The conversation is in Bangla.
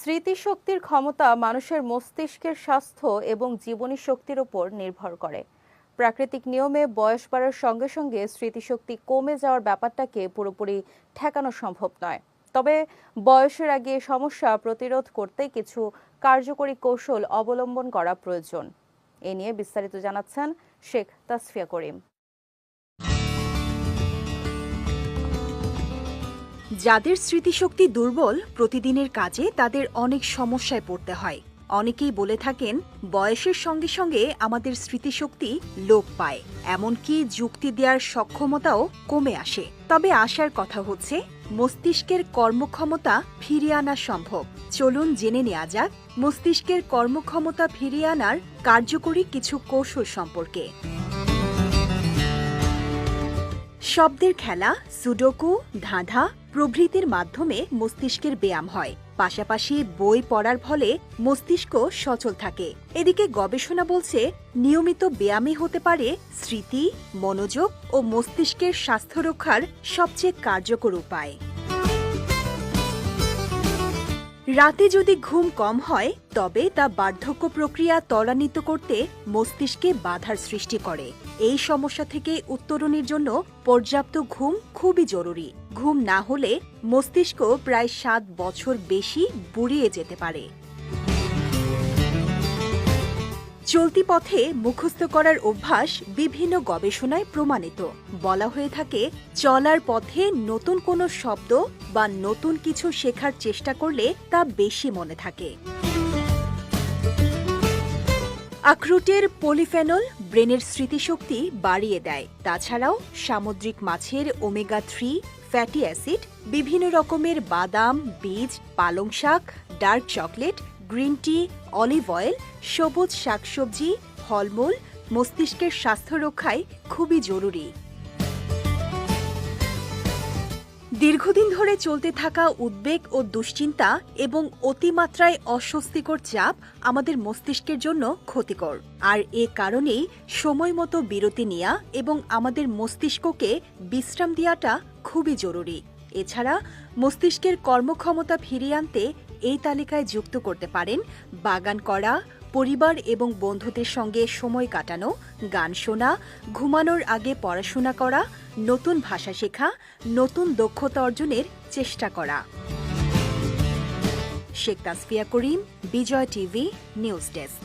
স্মৃতিশক্তির ক্ষমতা মানুষের মস্তিষ্কের স্বাস্থ্য এবং জীবনী শক্তির উপর নির্ভর করে। প্রাকৃতিক নিয়মে বয়স বাড়ার সঙ্গে সঙ্গে স্মৃতিশক্তি কমে যাওয়ার ব্যাপারটাকে পুরোপুরি ঠেকানো সম্ভব নয়। তবে বয়সের আগে সমস্যা প্রতিরোধ করতে কিছু কার্যকরী কৌশল অবলম্বন করা প্রয়োজন। এ নিয়ে বিস্তারিত জানাচ্ছেন শেখ তাসফিয়া করিম। যাদের স্মৃতিশক্তি দুর্বল, প্রতিদিনের কাজে তাদের অনেক সমস্যায় পড়তে হয়। অনেকেই বলে থাকেন, বয়সের সঙ্গে সঙ্গে আমাদের স্মৃতিশক্তি লোপ পায়, এমনকি যুক্তি দেওয়ার সক্ষমতাও কমে আসে। তবে আশার কথা হচ্ছে, মস্তিষ্কের কর্মক্ষমতা ফিরিয়ে আনা সম্ভব। চলুন জেনে নেওয়া যাক মস্তিষ্কের কর্মক্ষমতা ফিরিয়ে আনার কার্যকরী কিছু কৌশল সম্পর্কে। শব্দের খেলা, সুডোকু, ধাঁধা প্রভৃতির মাধ্যমে মস্তিষ্কের ব্যায়াম হয়। পাশাপাশি বই পড়ার ফলে মস্তিষ্ক সচল থাকে। এদিকে গবেষণা বলছে, নিয়মিত ব্যায়ামই হতে পারে স্মৃতি, মনোযোগ ও মস্তিষ্কের স্বাস্থ্য রক্ষার সবচেয়ে কার্যকর উপায়। রাতে যদি ঘুম কম হয়, তবে তা বার্ধক্য প্রক্রিয়া ত্বরান্বিত করতে মস্তিষ্কে বাধার সৃষ্টি করে। এই সমস্যা থেকে উত্তরণের জন্য পর্যাপ্ত ঘুম খুবই জরুরি। ঘুম না হলে মস্তিষ্ক প্রায় 7 বছর বেশি বুড়িয়ে যেতে পারে। চলতি পথে মুখস্থ করার অভ্যাস বিভিন্ন গবেষণায় প্রমাণিত। বলা হয়ে থাকে, চলার পথে নতুন কোনো শব্দ বা নতুন কিছু শেখার চেষ্টা করলে তা বেশি মনে থাকে। আখরোটের পলিফেনল ব্রেনের স্মৃতিশক্তি বাড়িয়ে দেয়। তাছাড়াও সামুদ্রিক মাছের ওমেগা 3 ফ্যাটি অ্যাসিড, বিভিন্ন রকমের বাদাম, বীজ, পালং শাক, dark chocolate, green tea, olive oil, সবুজ শাকসবজি, ফলমূল মস্তিষ্কের স্বাস্থ্য রক্ষায় খুবই জরুরি। দীর্ঘদিন ধরে চলতে থাকা উদ্বেগ ও দুশ্চিন্তা এবং অতিমাত্রায় অস্বস্তিকর চাপ আমাদের মস্তিষ্কের জন্য ক্ষতিকর। আর এ কারণেই সময়মতো বিরতি নেওয়া এবং আমাদের মস্তিষ্ককে বিশ্রাম দেওয়াটা খুবই জরুরি। এছাড়া মস্তিষ্কের কর্মক্ষমতা ফিরিয়ে আনতে এই তালিকায় যুক্ত করতে পারেন বাগান করা, পরিবার এবং বন্ধুদের সঙ্গে সময় কাটানো, গান শোনা, ঘুমানোর আগে পড়াশোনা করা, নতুন ভাষা শেখা, নতুন দক্ষতা অর্জনের চেষ্টা করা। শেখ তাসফিয়া করিম, বিজয় টিভি নিউজ ডেস্ক।